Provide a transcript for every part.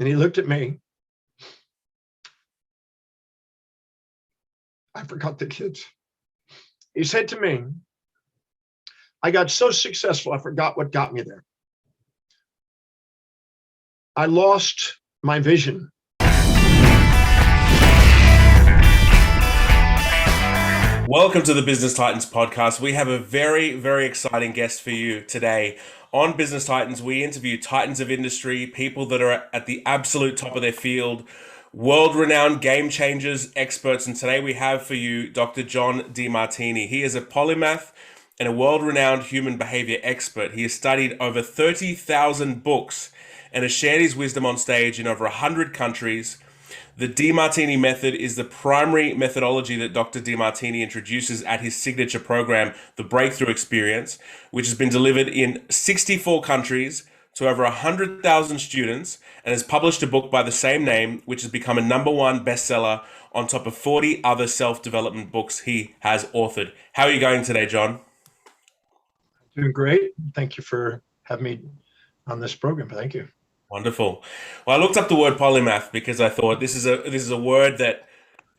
And he looked at me. I forgot the kids. He said to me, I got so successful, I forgot what got me there. I lost my vision. Welcome to the Business Titans podcast. We have a very, very exciting guest for you today. On Business Titans, we interview titans of industry, people that are at the absolute top of their field, world-renowned game changers, experts, and today we have for you Dr. John Demartini. He is a polymath and a world-renowned human behavior expert. He has studied over 30,000 books and has shared his wisdom on stage in over 100 countries. The Demartini method is the primary methodology that Dr. Demartini introduces at his signature program, the Breakthrough Experience, which has been delivered in 64 countries to over 100,000 students and has published a book by the same name, which has become a #1 bestseller on top of 40 other self-development books he has authored. How are you going today, John? Doing great. Thank you for having me on this program. Thank you. Wonderful. Well, I looked up the word polymath because I thought this is a word that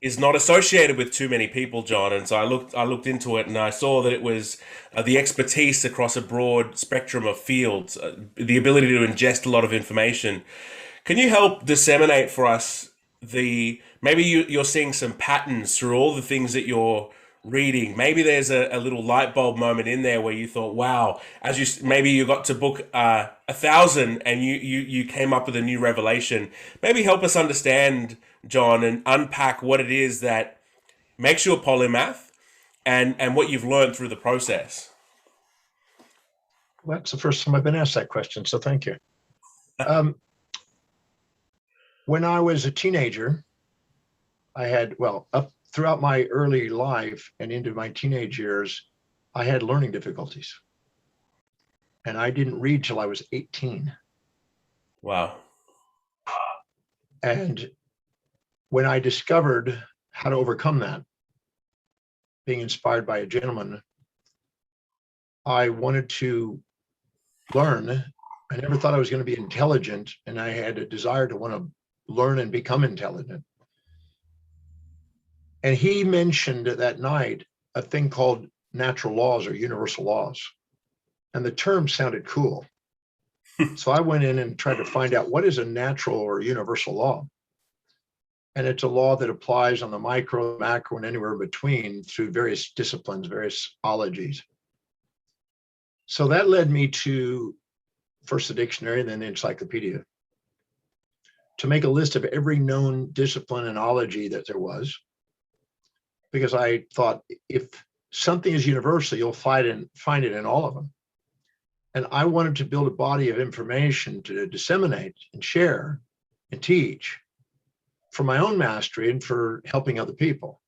is not associated with too many people, John. And so I looked into it and I saw that it was the expertise across a broad spectrum of fields, the ability to ingest a lot of information. Can you help disseminate for us maybe you're seeing some patterns through all the things that you're reading? Maybe there's a little light bulb moment in there where you thought, wow, maybe you got to book 1,000 and you came up with a new revelation. Maybe help us understand, John, and unpack what it is that makes you a polymath and what you've learned through the process. Well, that's the first time I've been asked that question, so thank you. When I was a teenager, I had, throughout my early life and into my teenage years, I had learning difficulties. And I didn't read till I was 18. Wow. And when I discovered how to overcome that, being inspired by a gentleman, I wanted to learn. I never thought I was going to be intelligent, and I had a desire to want to learn and become intelligent. And he mentioned that night a thing called natural laws or universal laws. And the term sounded cool. So I went in and tried to find out what is a natural or universal law. And it's a law that applies on the micro, macro, and anywhere in between through various disciplines, various ologies. So that led me to first the dictionary and then the encyclopedia to make a list of every known discipline and ology that there was. Because I thought if something is universal, you'll find it in all of them. And I wanted to build a body of information to disseminate and share and teach for my own mastery and for helping other people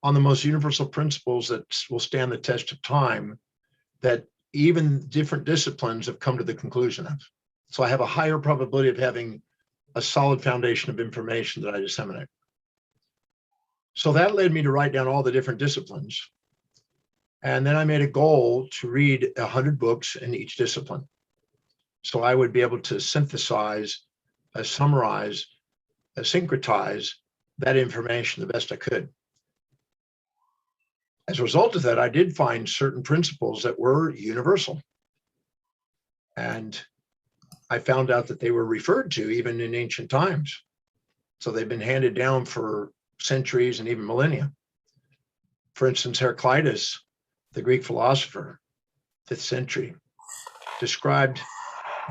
on the most universal principles that will stand the test of time that even different disciplines have come to the conclusion of. So I have a higher probability of having a solid foundation of information that I disseminate. So that led me to write down all the different disciplines. And then I made a goal to read 100 books in each discipline. So I would be able to synthesize, summarize, syncretize that information the best I could. As a result of that, I did find certain principles that were universal. And I found out that they were referred to even in ancient times. So they've been handed down for centuries and even millennia. For instance, Heraclides, the Greek philosopher, 5th century, described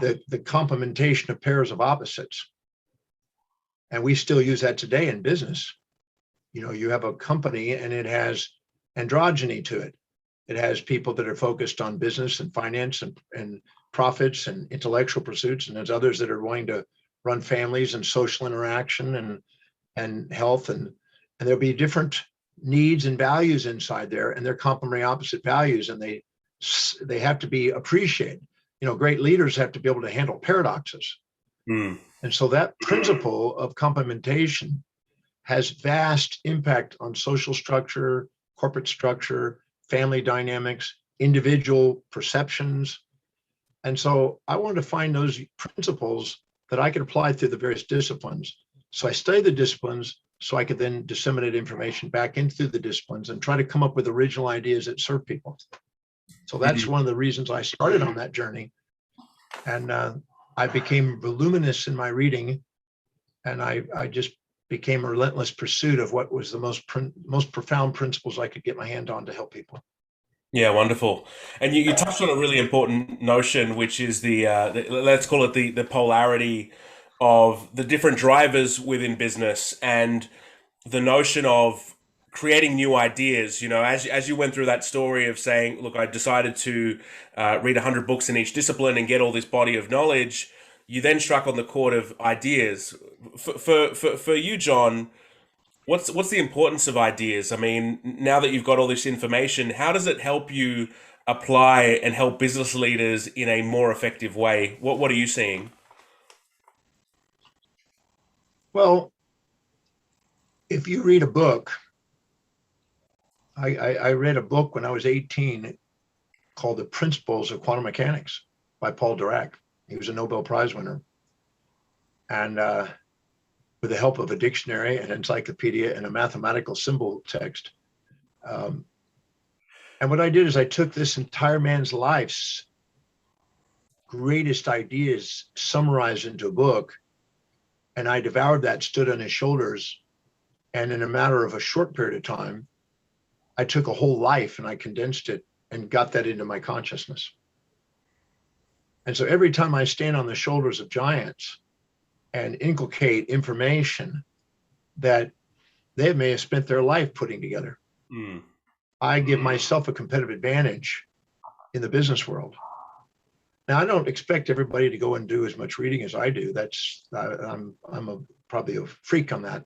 the complementation of pairs of opposites. And we still use that today in business. You know, you have a company and it has androgyny to it. It has people that are focused on business and finance and profits and intellectual pursuits, and there's others that are wanting to run families and social interaction and health, and there'll be different needs and values inside there, and they're complementary opposite values, and they have to be appreciated. You know, great leaders have to be able to handle paradoxes. And so that principle of complementation has vast impact on social structure, corporate structure, family dynamics, individual perceptions. And so I wanted to find those principles that I could apply through the various disciplines. So I studied the disciplines so I could then disseminate information back into the disciplines and try to come up with original ideas that serve people. So that's one of the reasons I started on that journey. And I became voluminous in my reading, and I just became a relentless pursuit of what was the most profound principles I could get my hand on to help people. Yeah, wonderful. And you touched on a really important notion, which is let's call it the polarity of the different drivers within business, and the notion of creating new ideas. You know, as you went through that story of saying, look, I decided to read 100 books in each discipline and get all this body of knowledge. You then struck on the chord of ideas. For you, John, what's the importance of ideas? I mean, now that you've got all this information, how does it help you apply and help business leaders in a more effective way? What are you seeing? Well, if you read a book, I read a book when I was 18 called The Principles of Quantum Mechanics by Paul Dirac. He was a Nobel Prize winner. And with the help of a dictionary, an encyclopedia, and a mathematical symbol text. And what I did is I took this entire man's life's greatest ideas summarized into a book, and I devoured that, stood on his shoulders. And in a matter of a short period of time, I took a whole life and I condensed it and got that into my consciousness. And so every time I stand on the shoulders of giants and inculcate information that they may have spent their life putting together, I give myself a competitive advantage in the business world. Now, I don't expect everybody to go and do as much reading as I do. I'm probably a freak on that.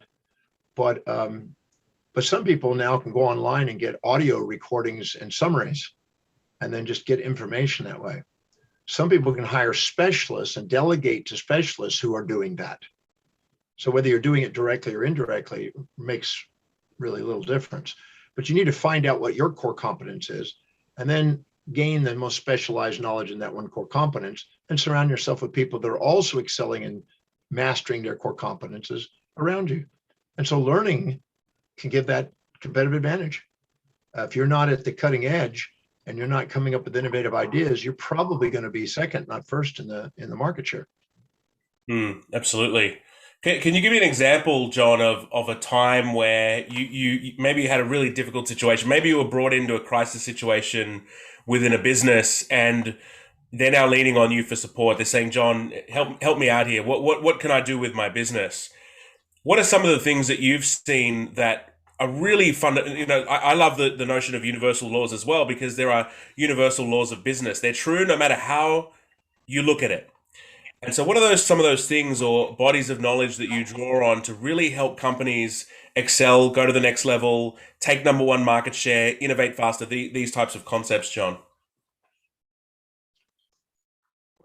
But some people now can go online and get audio recordings and summaries, and then just get information that way. Some people can hire specialists and delegate to specialists who are doing that. So whether you're doing it directly or indirectly makes really little difference. But you need to find out what your core competence is, and then gain the most specialized knowledge in that one core competence, and surround yourself with people that are also excelling in mastering their core competences around you. And so learning can give that competitive advantage. If you're not at the cutting edge and you're not coming up with innovative ideas, you're probably going to be second, not first in the market share. Absolutely. Can you give me an example, John, of a time where you maybe had a really difficult situation? Maybe you were brought into a crisis situation within a business, and they're now leaning on you for support. They're saying, John, help me out here. What can I do with my business? What are some of the things that you've seen that are really fun? You know, I love the notion of universal laws as well, because there are universal laws of business. They're true no matter how you look at it. And so what are some of those things or bodies of knowledge that you draw on to really help companies excel, go to the next level, take number one market share, innovate faster, these types of concepts, John?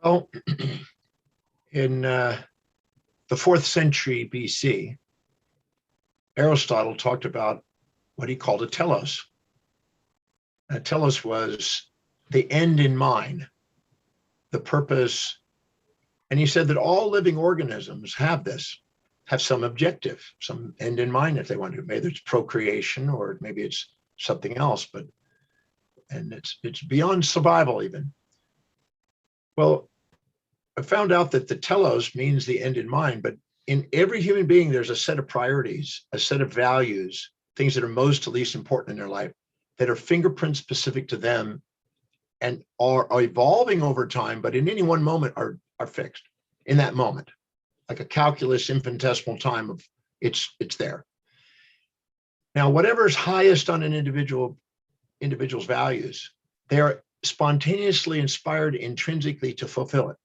Well, in the 4th century BC, Aristotle talked about what he called a telos. A telos was the end in mind, the purpose. And he said that all living organisms have some objective, some end in mind if they want to. Maybe it's procreation, or maybe it's something else, and it's beyond survival even. Well, I found out that the telos means the end in mind, but in every human being, there's a set of priorities, a set of values, things that are most to least important in their life, that are fingerprint specific to them and are evolving over time, but in any one moment are fixed in that moment, like a calculus infinitesimal time of it's there. Now, whatever's highest on an individual's values, they are spontaneously inspired intrinsically to fulfill it.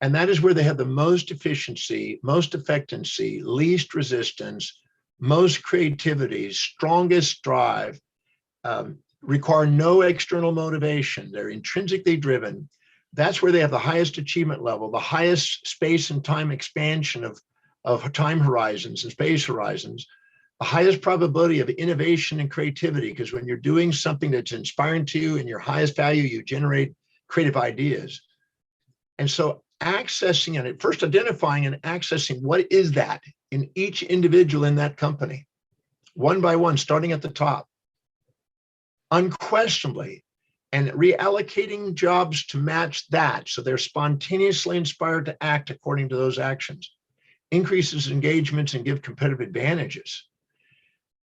And that is where they have the most efficiency, most effectiveness, least resistance, most creativity, strongest drive, require no external motivation. They're intrinsically driven. That's where they have the highest achievement level, the highest space and time expansion of time horizons and space horizons, the highest probability of innovation and creativity, because when you're doing something that's inspiring to you and your highest value, you generate creative ideas. And so accessing and first identifying and accessing what is that in each individual in that company, one by one, starting at the top, unquestionably, and reallocating jobs to match that. So they're spontaneously inspired to act according to those actions, increases engagements and give competitive advantages.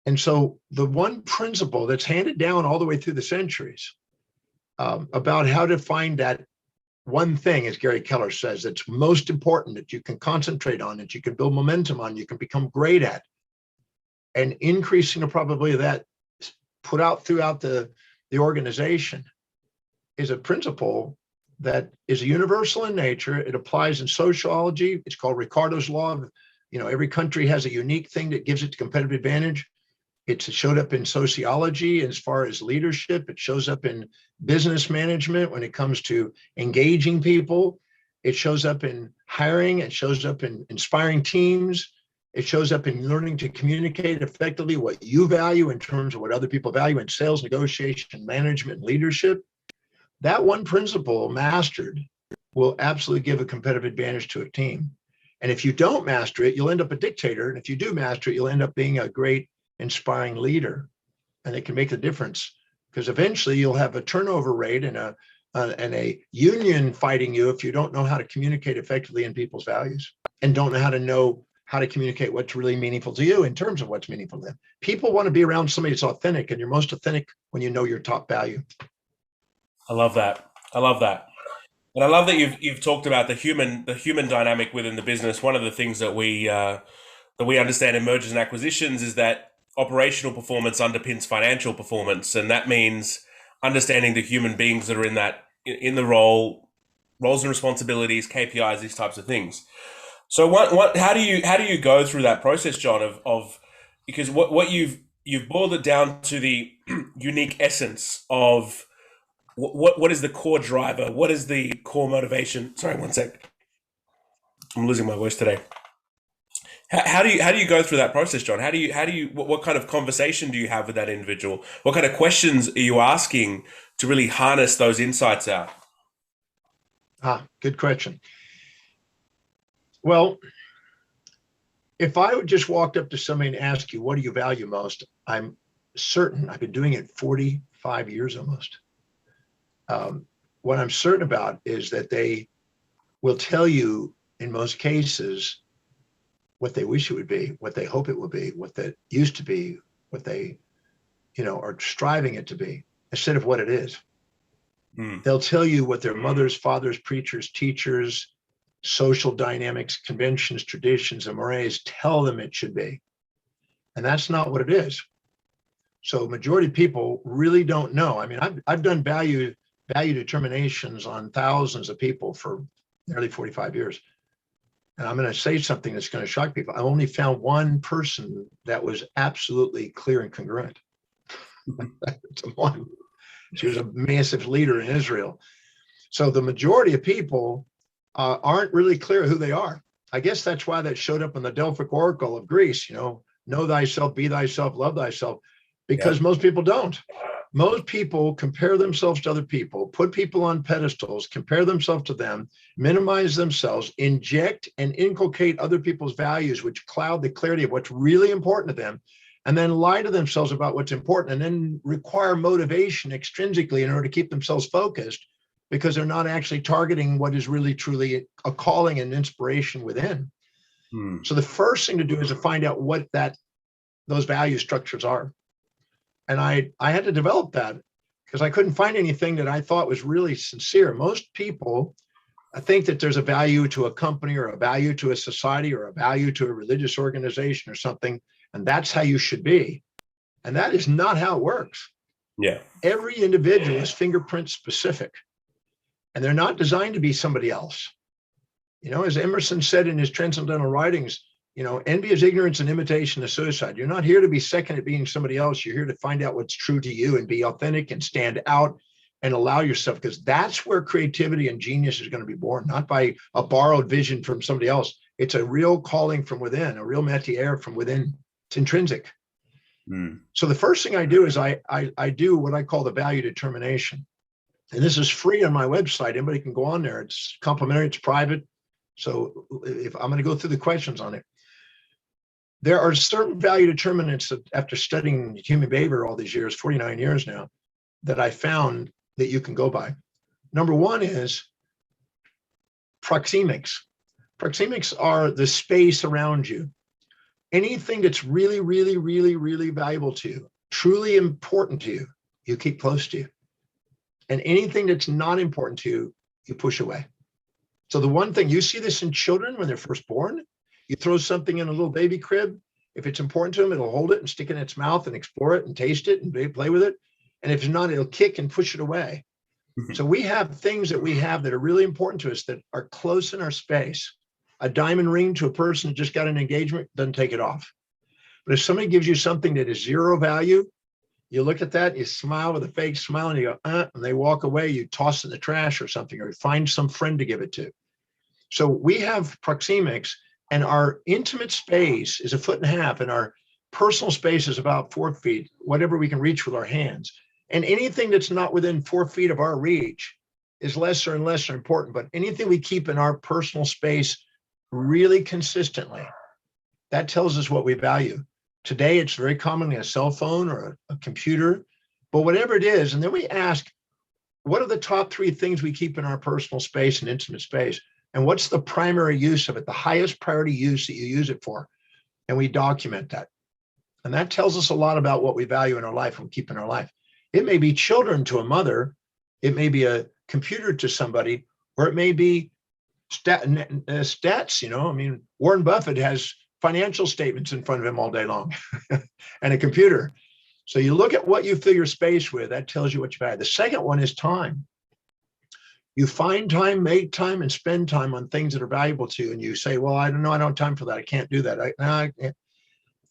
And so the one principle that's handed down all the way through the centuries about how to find that one thing, as Gary Keller says, that's most important, that you can concentrate on, that you can build momentum on, you can become great at, and increasing the probability of that put out throughout the organization is a principle that is universal in nature. It applies in sociology. It's called Ricardo's law of, every country has a unique thing that gives it competitive advantage. It showed up in sociology as far as leadership. It shows up in business management when it comes to engaging people. It shows up in hiring. It shows up in inspiring teams. It shows up in learning to communicate effectively what you value in terms of what other people value in sales, negotiation, management, and leadership. That one principle mastered will absolutely give a competitive advantage to a team. And if you don't master it, you'll end up a dictator. And if you do master it, you'll end up being a great, inspiring leader. And it can make a difference, because eventually you'll have a turnover rate and a union fighting you if you don't know how to communicate effectively in people's values and don't know how to communicate what's really meaningful to you in terms of what's meaningful to them. People want to be around somebody that's authentic, and you're most authentic when you know your top value. I love that. And I love that you've talked about the human dynamic within the business. One of the things that we understand in mergers and acquisitions is that operational performance underpins financial performance, and that means understanding the human beings that are in the roles and responsibilities, KPIs, these types of things. So how do you go through that process, John, of because what you've boiled it down to the unique essence of what is the core driver? What is the core motivation? Sorry, one sec. I'm losing my voice today. How do you go through that process, John? What kind of conversation do you have with that individual? What kind of questions are you asking to really harness those insights out? Good question. Well, if I would just walked up to somebody and asked you, what do you value most? I'm certain, I've been doing it 45 years almost. What I'm certain about is that they will tell you in most cases what they wish it would be, what they hope it will be, what that used to be, what they, are striving it to be, instead of what it is. They'll tell you what their mothers, fathers, preachers, teachers, social dynamics, conventions, traditions, and mores tell them it should be. And that's not what it is. So majority of people really don't know. I mean, I've done value determinations on thousands of people for nearly 45 years. And I'm going to say something that's going to shock people. I only found one person that was absolutely clear and congruent. That's one. She was a massive leader in Israel. So the majority of people aren't really clear who they are. I guess that's why that showed up in the Delphic Oracle of Greece, know thyself, be thyself, love thyself, because most people don't. Most people compare themselves to other people, put people on pedestals, compare themselves to them, minimize themselves, inject and inculcate other people's values, which cloud the clarity of what's really important to them, and then lie to themselves about what's important, and then require motivation extrinsically in order to keep themselves focused, because they're not actually targeting what is really truly a calling and inspiration within. So the first thing to do is to find out what those value structures are. And I had to develop that because I couldn't find anything that I thought was really sincere. Most people, I think that there's a value to a company or a value to a society or a value to a religious organization or something, and that's how you should be. And that is not how it works. Yeah. Every individual is fingerprint specific, and they're not designed to be somebody else. As Emerson said in his transcendental writings, envy is ignorance and imitation is suicide. You're not here to be second at being somebody else. You're here to find out what's true to you and be authentic and stand out and allow yourself, because that's where creativity and genius is going to be born, not by a borrowed vision from somebody else. It's a real calling from within, a real métier from within. It's intrinsic. So the first thing I do is I do what I call the value determination. And this is free on my website. Anybody can go on there. It's complimentary, it's private. So if I'm going to go through the questions on it, there are certain value determinants that after studying human behavior all these years, 49 years now, that I found that you can go by. Number one is proxemics. Proxemics are the space around you. Anything that's really, really, really, really valuable to you, truly important to you, you keep close to you. And anything that's not important to you, you push away. So the one thing, you see this in children when they're first born, you throw something in a little baby crib. If it's important to them, it'll hold it and stick it in its mouth and explore it and taste it and play with it. And if it's not, it'll kick and push it away. So we have things that we have that are really important to us that are close in our space. A diamond ring to a person that just got an engagement, doesn't take it off. But if somebody gives you something that is zero value, you look at that, you smile with a fake smile and you go, and they walk away, you toss it in the trash or something, or find some friend to give it to. So we have proxemics, and our intimate space is 1.5 feet, and our personal space is about 4 feet, whatever we can reach with our hands. And anything that's not within 4 feet of our reach is lesser and lesser important. But anything we keep in our personal space really consistently, that tells us what we value. Today, it's very commonly a cell phone or a computer, but whatever it is. And then we ask, what are the top 3 things we keep in our personal space and intimate space? And what's the primary use of it, the highest priority use that you use it for? And we document that. And that tells us a lot about what we value in our life and keep in our life. It may be children to a mother, it may be a computer to somebody, or it may be stats. I mean, Warren Buffett has financial statements in front of him all day long and a computer. So you look at what you fill your space with, that tells you what you value. The second one is time. You find time, make time, and spend time on things that are valuable to you. And you say, well, I don't know, I don't have time for that. I can't do that.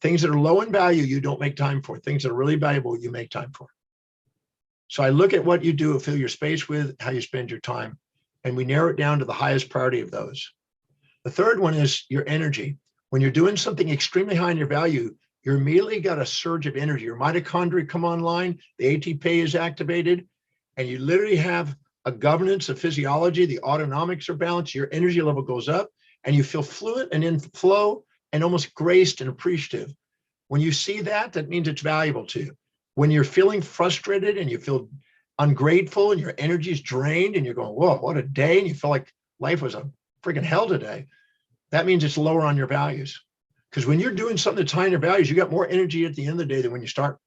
Things that are low in value, you don't make time for. Things that are really valuable, you make time for. So I look at what you do, fill your space with, how you spend your time, and we narrow it down to the highest priority of those. The third one is your energy. When you're doing something extremely high in your value, you're immediately got a surge of energy. Your mitochondria come online, the ATP is activated, and you literally have a governance of physiology, the autonomics are balanced, your energy level goes up, and you feel fluent and in flow and almost graced and appreciative. When you see that, that means it's valuable to you. When you're feeling frustrated and you feel ungrateful and your energy is drained and you're going, whoa, what a day, and you feel like life was a freaking hell today, that means it's lower on your values. Because when you're doing something that's high in your values, you got more energy at the end of the day than when you start.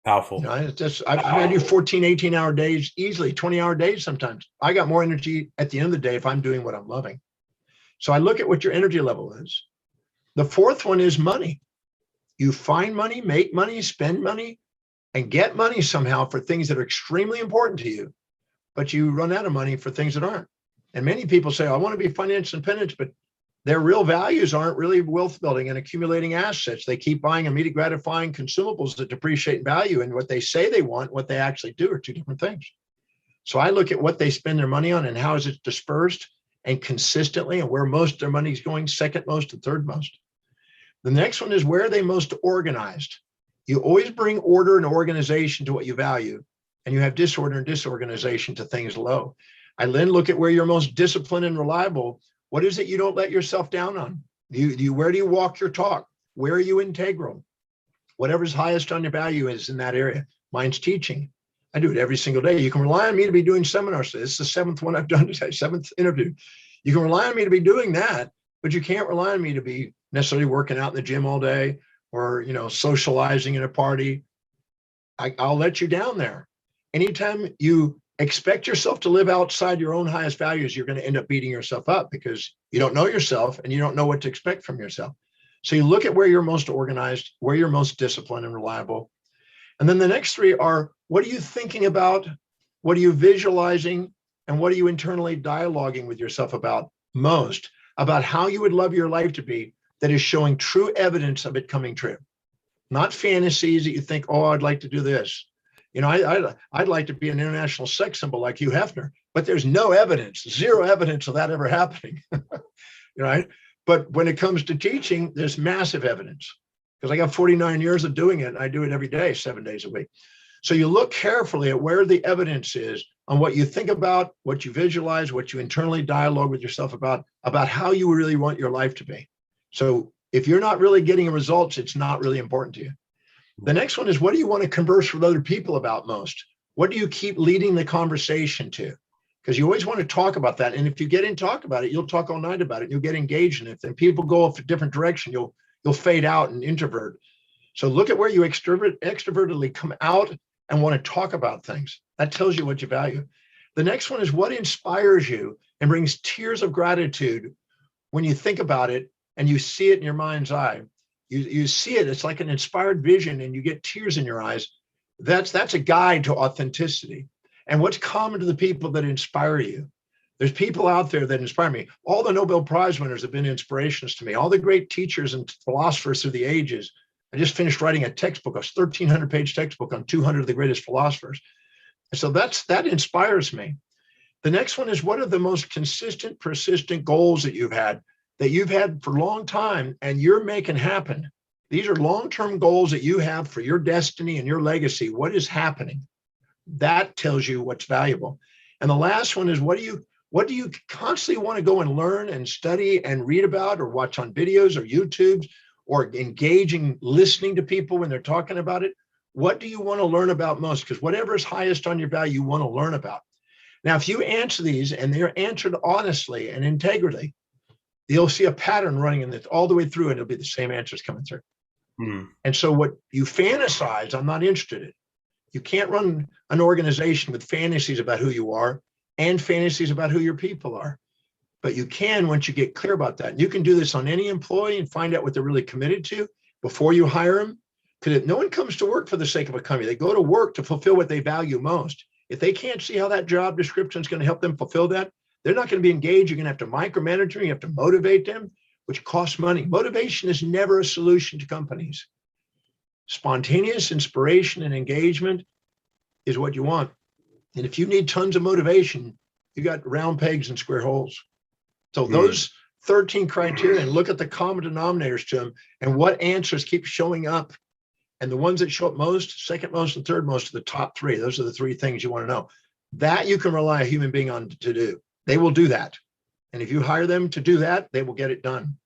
Powerful. I do 14, 18-hour days, easily 20-hour days sometimes. I got more energy at the end of the day if I'm doing what I'm loving. So I look at what your energy level is. The fourth one is money. You find money, make money, spend money, and get money somehow for things that are extremely important to you, but you run out of money for things that aren't. And many people say, I want to be financially independent, but their real values aren't really wealth building and accumulating assets. They keep buying immediate gratifying consumables that depreciate in value, and what they say they want, what they actually do are two different things. So I look at what they spend their money on and how is it dispersed and consistently, and where most of their money is going, second most and third most. The next one is where are they most organized? You always bring order and organization to what you value, and you have disorder and disorganization to things low. I then look at where you're most disciplined and reliable. What is it you don't let yourself down on? Where do you walk your talk? Where are you integral? Whatever's highest on your value is in that area. Mine's teaching. I do it every single day. You can rely on me to be doing seminars. This is the 7th one I've done today, 7th interview. You can rely on me to be doing that, but you can't rely on me to be necessarily working out in the gym all day or, socializing in a party. I'll let you down there. Anytime you expect yourself to live outside your own highest values, you're going to end up beating yourself up because you don't know yourself and you don't know what to expect from yourself. So you look at where you're most organized, where you're most disciplined and reliable. And then the next 3 are, what are you thinking about? What are you visualizing? And what are you internally dialoguing with yourself about most, about how you would love your life to be that is showing true evidence of it coming true? Not fantasies that you think, oh, I'd like to do this. I'd like to be an international sex symbol like Hugh Hefner, but there's no evidence, 0 evidence of that ever happening, right? But when it comes to teaching, there's massive evidence because I got 49 years of doing it. And I do it every day, 7 days a week. So you look carefully at where the evidence is on what you think about, what you visualize, what you internally dialogue with yourself about how you really want your life to be. So if you're not really getting results, it's not really important to you. The next one is, what do you want to converse with other people about most? What do you keep leading the conversation to? Because you always want to talk about that. And if you get in talk about it, you'll talk all night about it. You'll get engaged in it. And people go off a different direction. You'll fade out and introvert. So look at where you extrovertedly come out and want to talk about things. That tells you what you value. The next one is, what inspires you and brings tears of gratitude when you think about it and you see it in your mind's eye. You see it, it's like an inspired vision, and you get tears in your eyes. That's a guide to authenticity. And what's common to the people that inspire you? There's people out there that inspire me. All the Nobel Prize winners have been inspirations to me. All the great teachers and philosophers through the ages. I just finished writing a textbook, a 1,300-page textbook on 200 of the greatest philosophers. So that inspires me. The next one is, what are the most consistent, persistent goals that you've had for a long time and you're making happen? These are long-term goals that you have for your destiny and your legacy. What is happening? That tells you what's valuable. And the last one is, what do you constantly want to go and learn and study and read about, or watch on videos or YouTube, or engaging, listening to people when they're talking about it? What do you want to learn about most? Because whatever is highest on your value, you want to learn about. Now, if you answer these and they're answered honestly and integrity, you'll see a pattern running in this all the way through, and it'll be the same answers coming through. And so what you fantasize, I'm not interested in. You can't run an organization with fantasies about who you are and fantasies about who your people are. But you can, once you get clear about that. And you can do this on any employee and find out what they're really committed to before you hire them. Because no one comes to work for the sake of a company. They go to work to fulfill what they value most. If they can't see how that job description is going to help them fulfill that, they're not going to be engaged. You're going to have to micromanage them. You have to motivate them, which costs money. Motivation is never a solution to companies. Spontaneous inspiration and engagement is what you want. And if you need tons of motivation, you got round pegs and square holes. So those 13 criteria, and look at the common denominators to them and what answers keep showing up. And the ones that show up most, second most, and third most are the top three. Those are the three things you want to know. That you can rely a human being on to do. They will do that. And if you hire them to do that, they will get it done.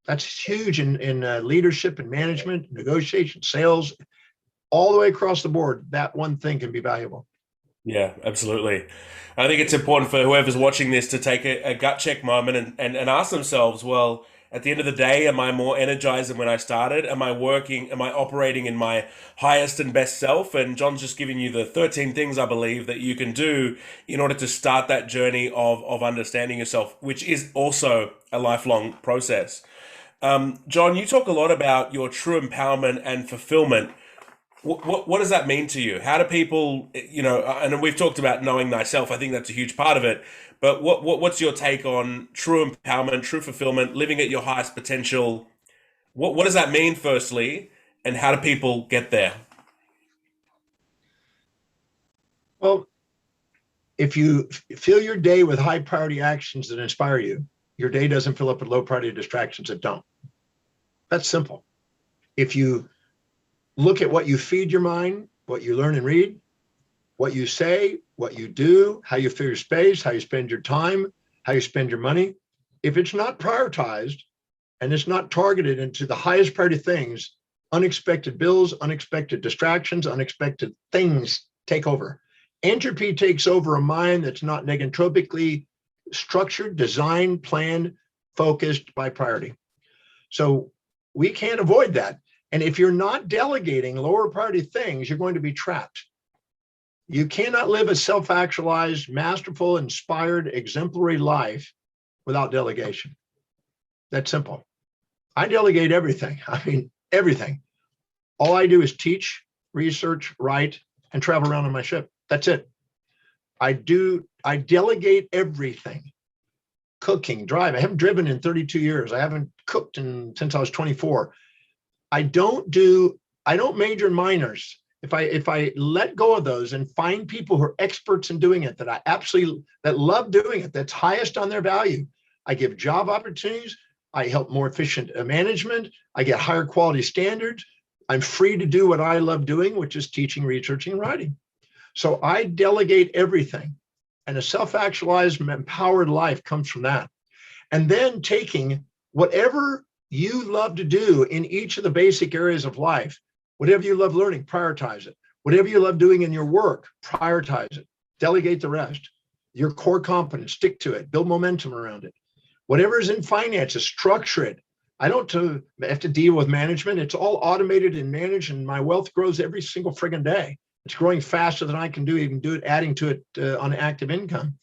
That's huge in leadership and management, negotiation, sales, all the way across the board. That one thing can be valuable. Yeah, absolutely. I think it's important for whoever's watching this to take a gut check moment and ask themselves, well, at the end of the day, am I more energized than when I started? Am I operating in my highest and best self? And John's just giving you the 13 things I believe that you can do in order to start that journey of understanding yourself, which is also a lifelong process. John, you talk a lot about your true empowerment and fulfillment. What does that mean to you? How do people, and we've talked about knowing thyself. I think that's a huge part of it. But what's your take on true empowerment, true fulfillment, living at your highest potential? What does that mean, firstly, and how do people get there? Well, if you fill your day with high priority actions that inspire you, your day doesn't fill up with low priority distractions that don't. That's simple. If you look at what you feed your mind, what you learn and read, what you say, what you do, how you fill your space, how you spend your time, how you spend your money. If it's not prioritized and it's not targeted into the highest priority things, unexpected bills, unexpected distractions, unexpected things take over. Entropy takes over a mind that's not negentropically structured, designed, planned, focused by priority. So we can't avoid that. And if you're not delegating lower priority things, you're going to be trapped. You cannot live a self-actualized, masterful, inspired, exemplary life without delegation. That's simple. I delegate everything. I mean, everything. All I do is teach, research, write, and travel around on my ship. That's it. I delegate everything. Cooking, drive. I haven't driven in 32 years. I haven't cooked since I was 24. I don't major in minors. If I let go of those and find people who are experts in doing it, that love doing it, that's highest on their value, I give job opportunities. I help more efficient management. I get higher quality standards. I'm free to do what I love doing, which is teaching, researching, and writing. So I delegate everything. And a self-actualized, empowered life comes from that. And then taking whatever you love to do in each of the basic areas of life, whatever you love learning, prioritize it. Whatever you love doing in your work, prioritize it. Delegate the rest. Your core competence, stick to it, build momentum around it. Whatever is in finances, structure it. I don't have to deal with management. It's all automated and managed, and my wealth grows every single friggin' day. It's growing faster than I can even do it, adding to it on active income.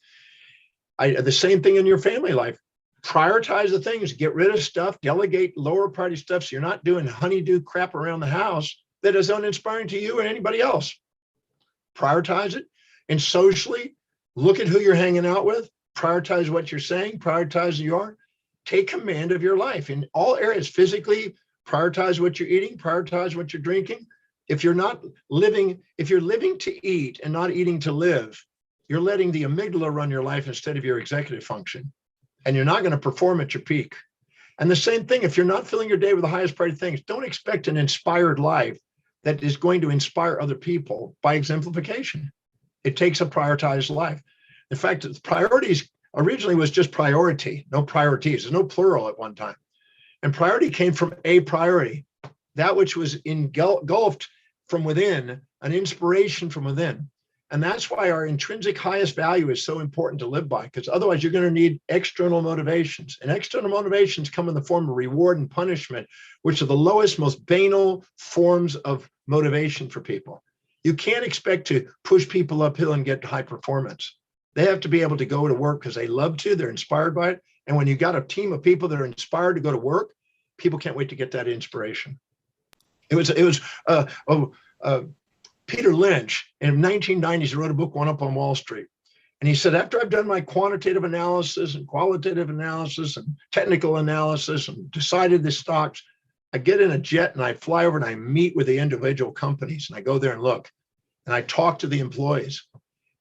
The same thing in your family life. Prioritize the things, get rid of stuff, delegate lower priority stuff so you're not doing honeydew crap around the house that is uninspiring to you or anybody else. Prioritize it. And socially, look at who you're hanging out with, prioritize what you're saying, prioritize who you are. Take command of your life in all areas. Physically, prioritize what you're eating, prioritize what you're drinking. If you're living to eat and not eating to live, you're letting the amygdala run your life instead of your executive function. And you're not going to perform at your peak. And the same thing, if you're not filling your day with the highest priority things, don't expect an inspired life that is going to inspire other people by exemplification. It takes a prioritized life. In fact, priorities originally was just priority, no priorities. There's no plural at one time. And priority came from a priority, that which was engulfed from within, an inspiration from within. And that's why our intrinsic highest value is so important to live by, because otherwise you're going to need external motivations. And external motivations come in the form of reward and punishment, which are the lowest, most banal forms of motivation for people. You can't expect to push people uphill and get high performance. They have to be able to go to work because they love to, they're inspired by it. And when you got a team of people that are inspired to go to work, people can't wait to get that inspiration. It was Peter Lynch in the 1990s wrote a book, One Up on Wall Street. And he said, after I've done my quantitative analysis and qualitative analysis and technical analysis and decided the stocks, I get in a jet and I fly over and I meet with the individual companies and I go there and look and I talk to the employees.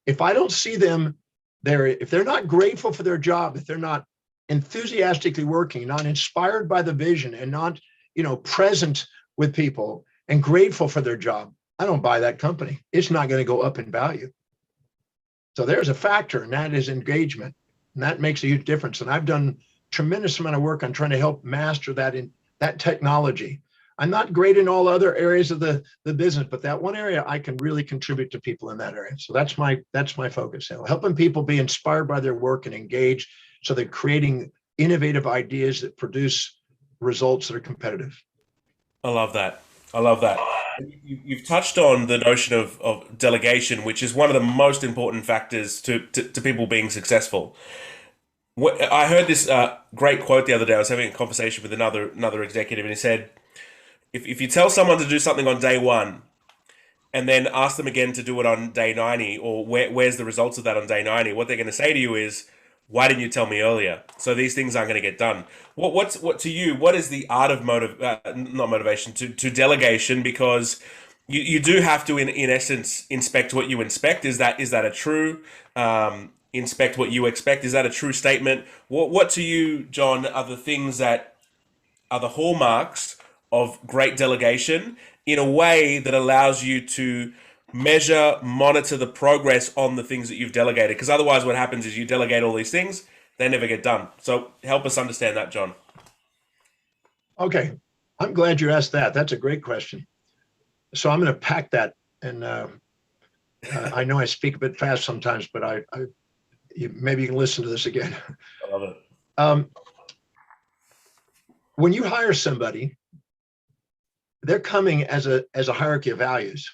If I don't see them there, if they're not grateful for their job, if they're not enthusiastically working, not inspired by the vision and not, present with people and grateful for their job, I don't buy that company. It's not going to go up in value. So there's a factor, and that is engagement. And that makes a huge difference. And I've done tremendous amount of work on trying to help master that technology. I'm not great in all other areas of the business, but that one area I can really contribute to people in that area. So that's my focus. Helping people be inspired by their work and engaged so they're creating innovative ideas that produce results that are competitive. I love that. You've touched on the notion of delegation, which is one of the most important factors to people being successful. I heard this great quote the other day. I was having a conversation with another executive, and he said, if you tell someone to do something on day 1 and then ask them again to do it on day 90, or where's the results of that on day 90, what they're going to say to you is, why didn't you tell me earlier? So these things aren't going to get done. What to you? What is the art of not motivation to delegation? Because you do have to, in essence, inspect what you inspect. Is that a true inspect what you expect? Is that a true statement? What to you, John, are the things that are the hallmarks of great delegation in a way that allows you to measure, monitor the progress on the things that you've delegated? Because otherwise what happens is you delegate all these things, they never get done. So help us understand that, John. Okay, I'm glad you asked that. That's a great question. So I'm going to pack that. And I know I speak a bit fast sometimes, but maybe you can listen to this again. I love it. When you hire somebody, they're coming as a hierarchy of values.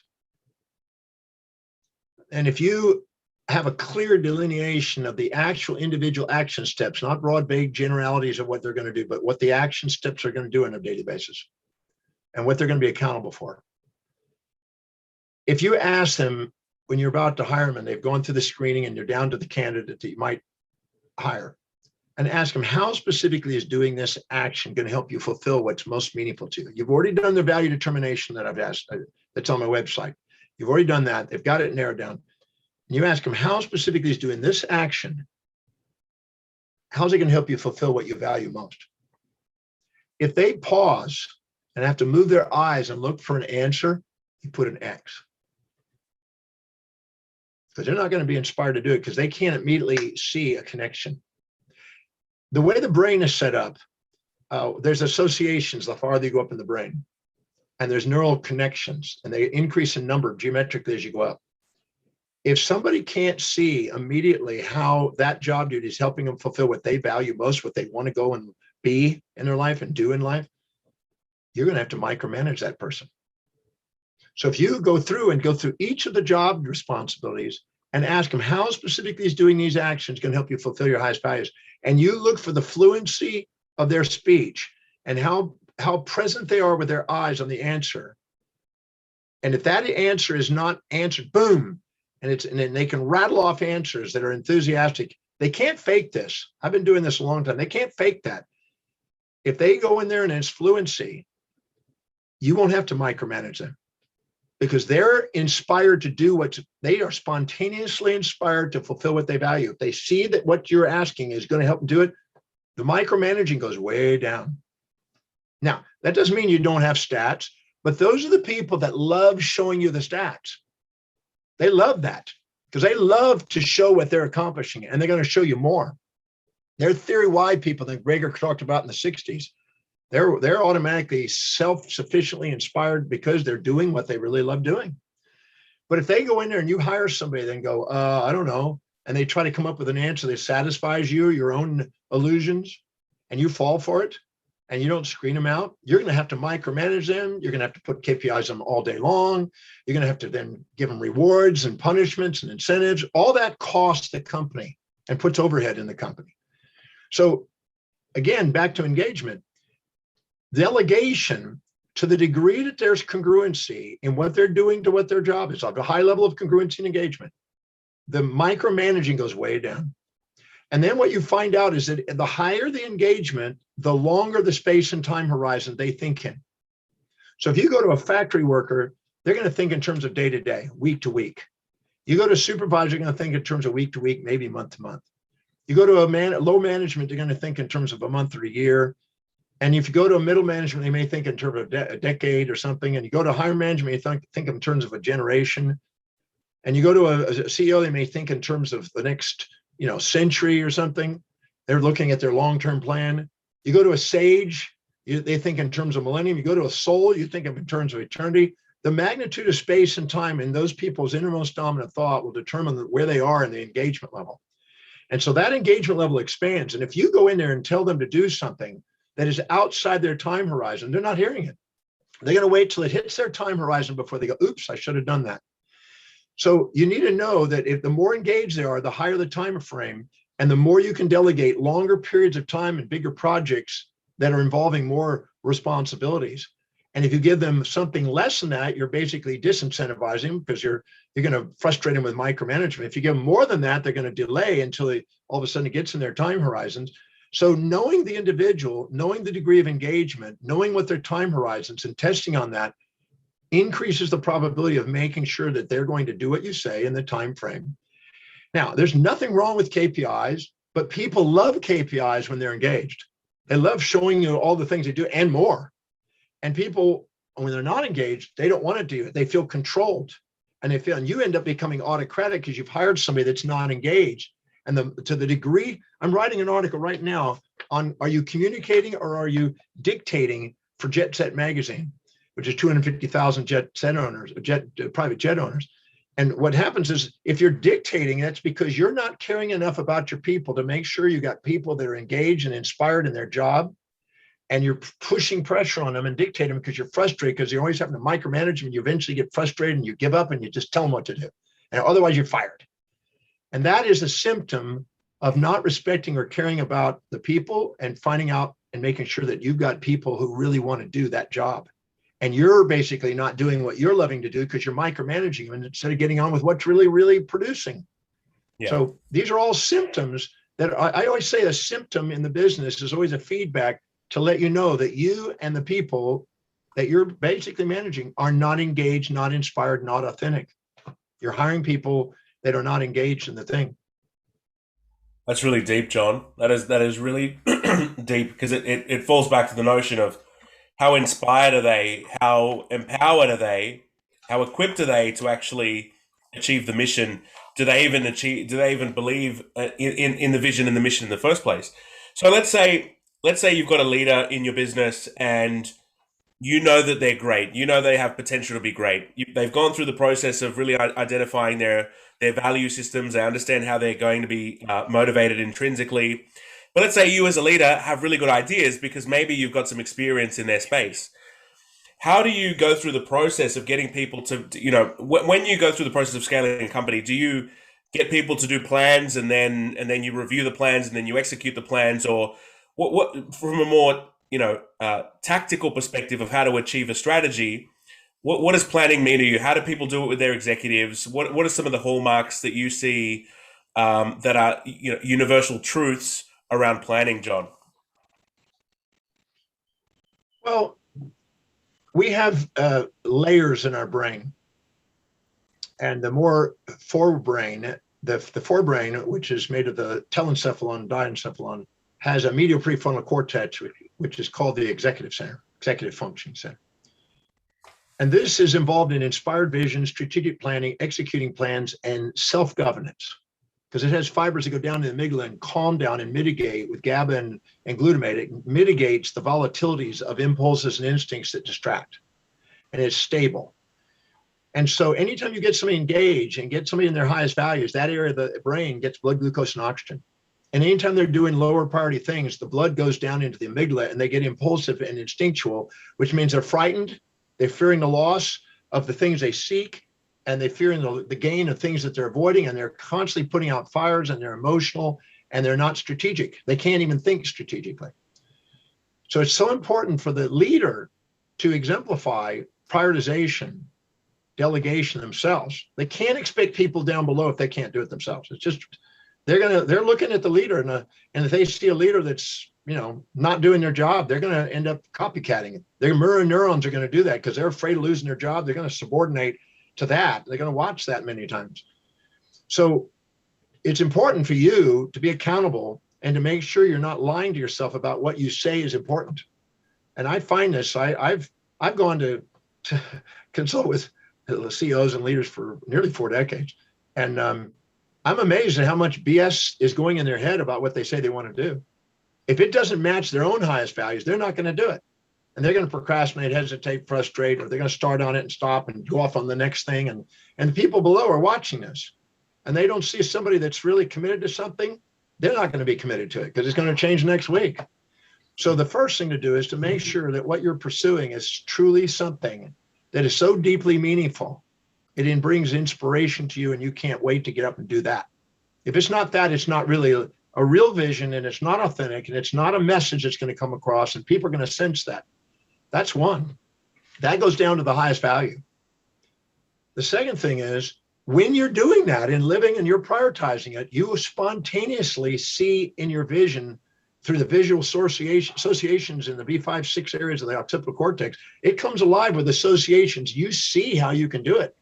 And if you have a clear delineation of the actual individual action steps, not broad, vague generalities of what they're going to do, but what the action steps are going to do on a daily basis and what they're going to be accountable for. If you ask them when you're about to hire them and they've gone through the screening and you're down to the candidate that you might hire, and ask them how specifically is doing this action going to help you fulfill what's most meaningful to you. You've already done the value determination that I've asked, that's on my website. You've already done that. They've got it narrowed down. And you ask them how specifically is doing this action, how's it going to help you fulfill what you value most? If they pause and have to move their eyes and look for an answer, you put an X. Because they're not going to be inspired to do it because they can't immediately see a connection. The way the brain is set up, there's associations the farther you go up in the brain, and there's neural connections, and they increase in number geometrically as you go up. If somebody can't see immediately how that job duty is helping them fulfill what they value most, what they want to go and be in their life and do in life, you're going to have to micromanage that person. So if you go through each of the job responsibilities and ask them how specifically is doing these actions going to help you fulfill your highest values, and you look for the fluency of their speech and how present they are with their eyes on the answer. And if that answer is not answered, boom, and then they can rattle off answers that are enthusiastic. They can't fake this. I've been doing this a long time. They can't fake that. If they go in there and it's fluency, you won't have to micromanage them because they're inspired to do they are spontaneously inspired to fulfill what they value. If they see that what you're asking is going to help them do it, the micromanaging goes way down. Now, that doesn't mean you don't have stats, but those are the people that love showing you the stats. They love that because they love to show what they're accomplishing, and they're going to show you more. They're theory Y people that Gregor talked about in the 60s. They're automatically self-sufficiently inspired because they're doing what they really love doing. But if they go in there and you hire somebody, then go, I don't know, and they try to come up with an answer that satisfies you, your own illusions, and you fall for it, and you don't screen them out, you're going to have to micromanage them. You're going to have to put KPIs on them all day long. You're going to have to then give them rewards and punishments and incentives. All that costs the company and puts overhead in the company. So again, back to engagement. Delegation, to the degree that there's congruency in what they're doing to what their job is, of a high level of congruency and engagement, the micromanaging goes way down. And then what you find out is that the higher the engagement, the longer the space and time horizon they think in. So if you go to a factory worker, they're going to think in terms of day to day, week to week. You go to a supervisor, you're going to think in terms of week to week, maybe month to month. You go to low management, they're going to think in terms of a month or a year. And if you go to a middle management, they may think in terms of a decade or something. And you go to higher management, you think in terms of a generation. And you go to a CEO, they may think in terms of the next, century or something. They're looking at their long-term plan. You go to a sage, they think in terms of millennium. You go to a soul, you think of in terms of eternity. The magnitude of space and time in those people's innermost dominant thought will determine where they are in the engagement level. And so that engagement level expands. And if you go in there and tell them to do something that is outside their time horizon, they're not hearing it. They're going to wait till it hits their time horizon before they go, oops, I should have done that. So you need to know that if the more engaged they are, the higher the time frame, and the more you can delegate longer periods of time and bigger projects that are involving more responsibilities. And if you give them something less than that, you're basically disincentivizing them because you're going to frustrate them with micromanagement. If you give them more than that, they're going to delay until all of a sudden it gets in their time horizons. So knowing the individual, knowing the degree of engagement, knowing what their time horizons and testing on that increases the probability of making sure that they're going to do what you say in the time frame. Now, there's nothing wrong with KPIs, but people love KPIs when they're engaged. They love showing you all the things they do and more. And people, when they're not engaged, they don't want to do it. They feel controlled, and you end up becoming autocratic because you've hired somebody that's not engaged. And to the degree, I'm writing an article right now on, are you communicating or are you dictating for Jet Set Magazine, which is 250,000 private jet owners. And what happens is if you're dictating, that's because you're not caring enough about your people to make sure you got people that are engaged and inspired in their job. And you're pushing pressure on them and dictating them because you're frustrated because you're always having to micromanage them. And you eventually get frustrated and you give up and you just tell them what to do. And otherwise you're fired. And that is a symptom of not respecting or caring about the people and finding out and making sure that you've got people who really want to do that job. And you're basically not doing what you're loving to do because you're micromanaging them instead of getting on with what's really, really producing. Yeah. So these are all symptoms that I always say a symptom in the business is always a feedback to let you know that you and the people that you're basically managing are not engaged, not inspired, not authentic. You're hiring people that are not engaged in the thing. That's really deep, John. That is really deep because it falls back to the notion of How inspired are they? How empowered are they? How equipped are they to actually achieve the mission? Do they even achieve? Do they even believe in the vision and the mission in the first place? So let's say you've got a leader in your business and you know that they're great. You know they have potential to be great. They've gone through the process of really identifying their value systems. They understand how they're going to be motivated intrinsically. But let's say you as a leader have really good ideas because maybe you've got some experience in their space. How do you go through the process of getting people when you go through the process of scaling a company, do you get people to do plans and then you review the plans and then you execute the plans, or what from a more tactical perspective of how to achieve a strategy? What does planning mean to you? How do people do it with their executives? What are some of the hallmarks that you see that are universal truths around planning, John? Well, we have layers in our brain, and the more forebrain, the forebrain, which is made of the telencephalon and diencephalon, has a medial prefrontal cortex, which is called the executive center, executive function center. And this is involved in inspired vision, strategic planning, executing plans, and self-governance, because it has fibers that go down to the amygdala and calm down and mitigate with GABA and glutamate. It mitigates the volatilities of impulses and instincts that distract, and it's stable. And so anytime you get somebody engaged and get somebody in their highest values, that area of the brain gets blood glucose and oxygen. And anytime they're doing lower priority things, the blood goes down into the amygdala and they get impulsive and instinctual, which means they're frightened, they're fearing the loss of the things they seek, and they're fearing the gain of things that they're avoiding, and they're constantly putting out fires, and they're emotional, and they're not strategic. They can't even think strategically. So it's so important for the leader to exemplify prioritization, delegation themselves. They can't expect people down below if they can't do it themselves. It's just they're looking at the leader, and if they see a leader that's not doing their job, they're going to end up copycatting it. Their mirror neurons are going to do that because they're afraid of losing their job. They're going to subordinate to that. They're going to watch that many times. So it's important for you to be accountable and to make sure you're not lying to yourself about what you say is important. And I find this. I've gone to consult with CEOs and leaders for nearly 4 decades, and I'm amazed at how much BS is going in their head about what they say they want to do. If it doesn't match their own highest values, they're not going to do it. And they're going to procrastinate, hesitate, frustrate, or they're going to start on it and stop and go off on the next thing. And the people below are watching this, and they don't see somebody that's really committed to something. They're not going to be committed to it because it's going to change next week. So the first thing to do is to make sure that what you're pursuing is truly something that is so deeply meaningful. It brings inspiration to you, and you can't wait to get up and do that. If it's not that, it's not really a real vision, and it's not authentic, and it's not a message that's going to come across, and people are going to sense that. That's one. That goes down to the highest value. The second thing is, when you're doing that and living and you're prioritizing it, you spontaneously see in your vision through the visual associations in the B5-6 areas of the occipital cortex, it comes alive with associations. You see how you can do it.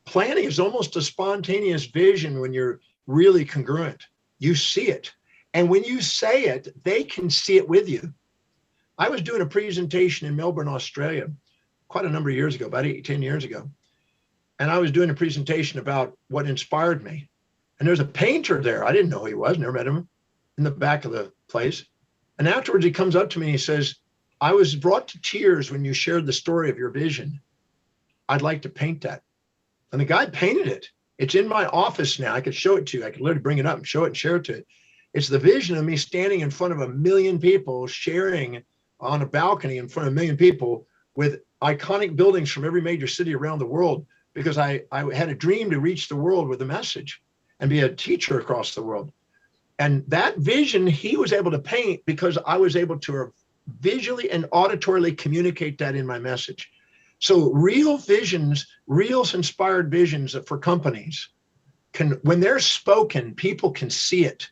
Planning is almost a spontaneous vision when you're really congruent. You see it. And when you say it, they can see it with you. I was doing a presentation in Melbourne, Australia, quite a number of years ago, about 10 years ago. And I was doing a presentation about what inspired me. And there's a painter there. I didn't know who he was, never met him, in the back of the place. And afterwards, he comes up to me and he says, I was brought to tears when you shared the story of your vision. I'd like to paint that. And the guy painted it. It's in my office now. I could show it to you. I could literally bring it up and show it and share it to you. It's the vision of me standing in front of 1 million people, sharing on a balcony in front of 1 million people with iconic buildings from every major city around the world, because I had a dream to reach the world with a message and be a teacher across the world. And that vision he was able to paint because I was able to visually and auditorily communicate that in my message. So real visions, real inspired visions for companies can, when they're spoken, people can see it.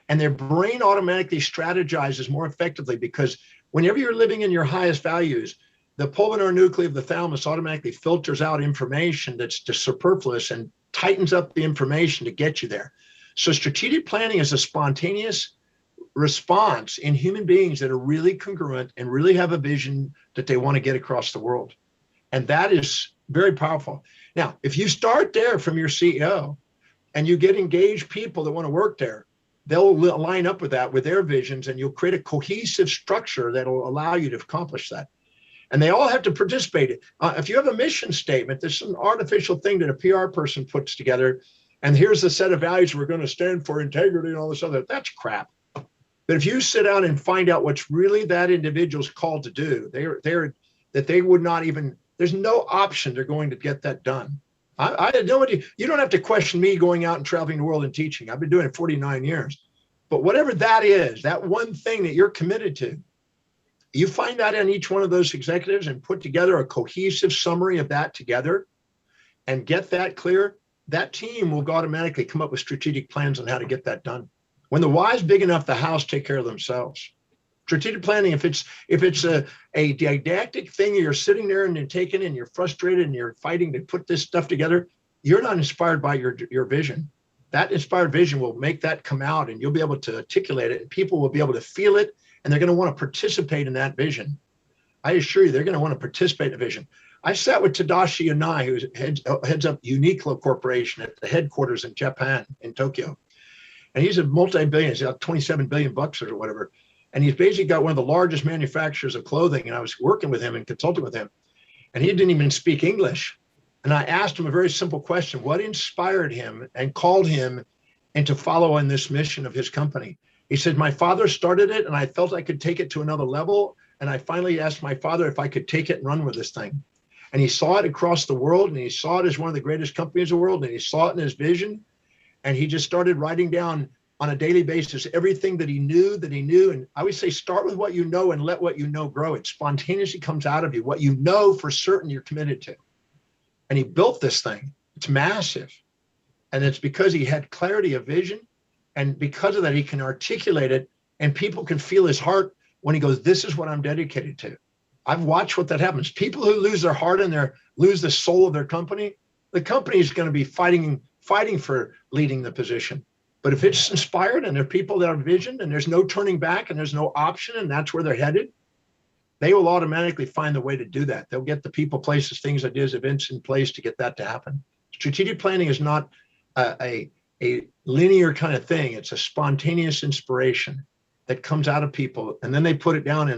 And their brain automatically strategizes more effectively, because whenever you're living in your highest values, the pulvinar nuclei of the thalamus automatically filters out information that's just superfluous and tightens up the information to get you there. So strategic planning is a spontaneous response in human beings that are really congruent and really have a vision that they want to get across the world. And that is very powerful. Now, if you start there from your CEO and you get engaged people that want to work there, they'll line up with that, with their visions, and you'll create a cohesive structure that'll allow you to accomplish that. And they all have to participate. If you have a mission statement, there's an artificial thing that a PR person puts together, and here's the set of values we're going to stand for, integrity and all this other, that's crap. But if you sit down and find out what's really that individual's called to do, that they would not even, there's no option they're going to get that done. I had no idea. You don't have to question me going out and traveling the world and teaching. I've been doing it 49 years. But whatever that is, that one thing that you're committed to, you find that in each one of those executives and put together a cohesive summary of that together and get that clear, that team will automatically come up with strategic plans on how to get that done. When the why's big enough, the hows take care of themselves. Strategic planning, if it's a didactic thing, you're sitting there and you're taking and you're frustrated and you're fighting to put this stuff together, you're not inspired by your vision. That inspired vision will make that come out and you'll be able to articulate it and people will be able to feel it and they're going to want to participate in that vision. I assure you, they're going to want to participate in the vision. I sat with Tadashi Yanai, who heads up Uniqlo Corporation at the headquarters in Japan, in Tokyo. And he's a multi-billion, he's got 27 billion bucks or whatever. And he's basically got one of the largest manufacturers of clothing. And I was working with him and consulting with him. And he didn't even speak English. And I asked him a very simple question. What inspired him and called him into following this mission of his company? He said, my father started it and I felt I could take it to another level. And I finally asked my father if I could take it and run with this thing. And he saw it across the world and he saw it as one of the greatest companies in the world. And he saw it in his vision. And he just started writing down on a daily basis everything that he knew. And I always say, start with what you know and let what you know grow. It spontaneously comes out of you, what you know for certain you're committed to. And he built this thing. It's massive. And it's because he had clarity of vision. And because of that, he can articulate it and people can feel his heart when he goes, this is what I'm dedicated to. I've watched what that happens. People who lose their heart and lose the soul of their company, the company is going to be fighting for leading the position. But if it's inspired and there are people that have vision and there's no turning back and there's no option and that's where they're headed, they will automatically find the way to do that. They'll get the people, places, things, ideas, events in place to get that to happen. Strategic planning is not a linear kind of thing. It's a spontaneous inspiration that comes out of people. And then they put it down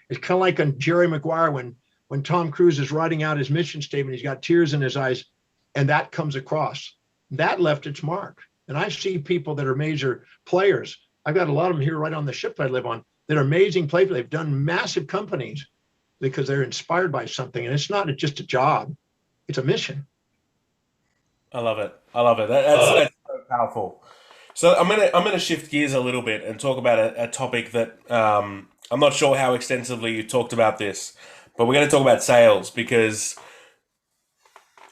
it's kind of like on Jerry Maguire when Tom Cruise is writing out his mission statement, he's got tears in his eyes and that comes across. That left its mark. And I see people that are major players. I've got a lot of them here right on the ship I live on that are amazing players. They've done massive companies because they're inspired by something. And it's not just a job, it's a mission. I love it. That's so powerful. So I'm gonna shift gears a little bit and talk about a topic that I'm not sure how extensively you talked about this, but we're going to talk about sales because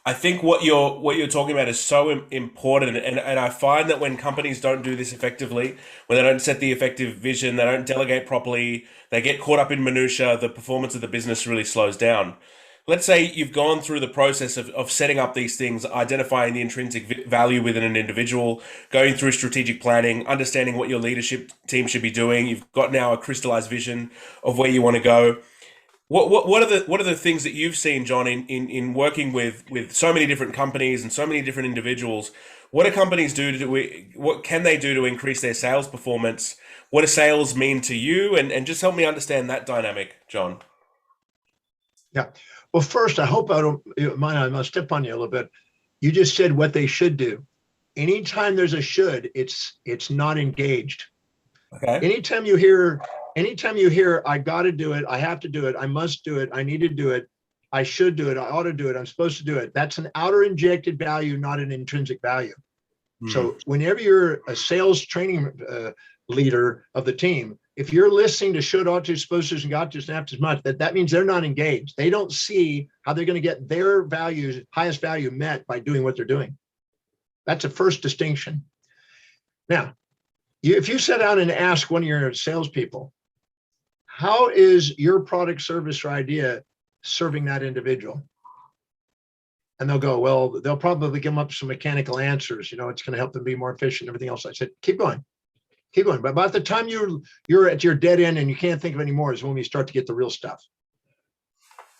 I think what you're talking about is so important, and I find that when companies don't do this effectively, when they don't set the effective vision, they don't delegate properly, they get caught up in minutia, the performance of the business really slows down. Let's say you've gone through the process of setting up these things, identifying the intrinsic value within an individual, going through strategic planning, understanding what your leadership team should be doing. You've got now a crystallized vision of where you want to go. What are the things that you've seen, John, in working with so many different companies and so many different individuals? What do companies what can they do to increase their sales performance? What do sales mean to you? And just help me understand that dynamic, John. Yeah. Well, first, I hope I don't mind. I'm going to step on you a little bit. You just said what they should do. Anytime there's a should, it's not engaged. Okay. Anytime you hear, I got to do it, I have to do it, I must do it, I need to do it, I should do it, I ought to do it, I'm supposed to do it. That's an outer injected value, not an intrinsic value. So whenever you're a sales training leader of the team, if you're listening to should, ought to, supposed to, and got to, and have to, as much, that means they're not engaged. They don't see how they're going to get their values, highest value met by doing what they're doing. That's a first distinction. Now, if you sit down and ask one of your salespeople, how is your product, service, or idea serving that individual? And they'll go, well, they'll probably give them up some mechanical answers. It's going to help them be more efficient, everything else. I said, keep going. Keep going. But about the time you're at your dead end and you can't think of any more is when we start to get the real stuff.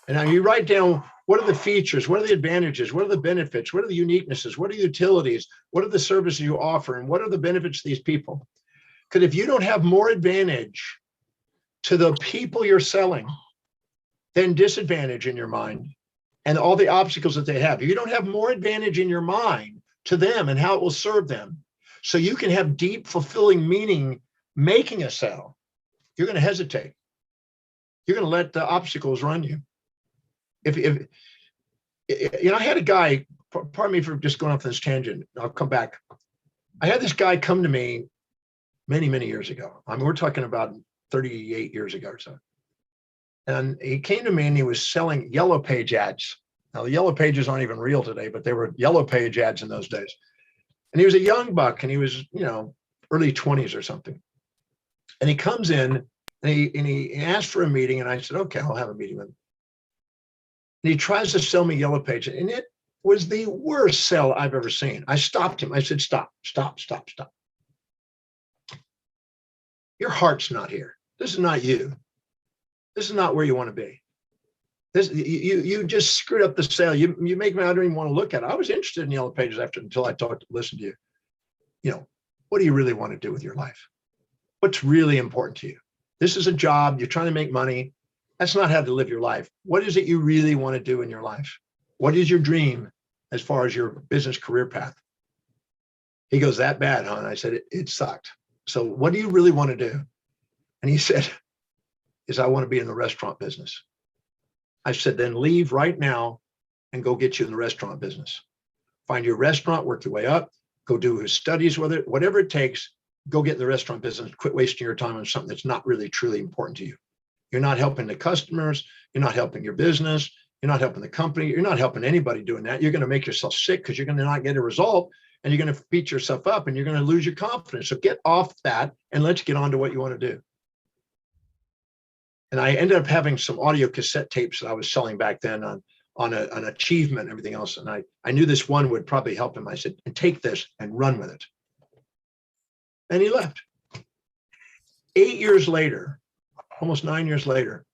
And now you write down, what are the features? What are the advantages? What are the benefits? What are the uniquenesses? What are the utilities? What are the services you offer? And what are the benefits to these people? Because if you don't have more advantage to the people you're selling than disadvantage in your mind and all the obstacles that they have, if you don't have more advantage in your mind to them and how it will serve them, so you can have deep, fulfilling meaning making a sale, you're going to hesitate. You're going to let the obstacles run you. If I had a guy, pardon me for just going off this tangent, I'll come back. I had this guy come to me many, many years ago. I mean, we're talking about 38 years ago or so. And he came to me and he was selling yellow page ads. Now, the yellow pages aren't even real today, but they were yellow page ads in those days. And he was a young buck and he was, early 20s or something. And he comes in and he asked for a meeting. And I said, okay, I'll have a meeting with him. And he tries to sell me yellow pages. And it was the worst sell I've ever seen. I stopped him. I said, stop. Your heart's not here. This is not you. This is not where you want to be. This you just screwed up the sale. You make me, I don't even want to look at it. I was interested in yellow pages until I listened to you. What do you really want to do with your life? What's really important to you? This is a job. You're trying to make money. That's not how to live your life. What is it you really want to do in your life? What is your dream as far as your business career path? He goes, that bad, huh? And I said, it sucked. So what do you really want to do? And he said, I want to be in the restaurant business. I said, then leave right now and go get you in the restaurant business. Find your restaurant, work your way up, go do his studies with it, whatever it takes, go get in the restaurant business, quit wasting your time on something that's not really truly important to you. You're not helping the customers. You're not helping your business. You're not helping the company. You're not helping anybody doing that. You're going to make yourself sick because you're going to not get a result and you're going to beat yourself up and you're going to lose your confidence. So get off that and let's get on to what you want to do. And I ended up having some audio cassette tapes that I was selling back then on an achievement and everything else. And I knew this one would probably help him. I said, and take this and run with it. And he left. 8 years later, almost 9 years later,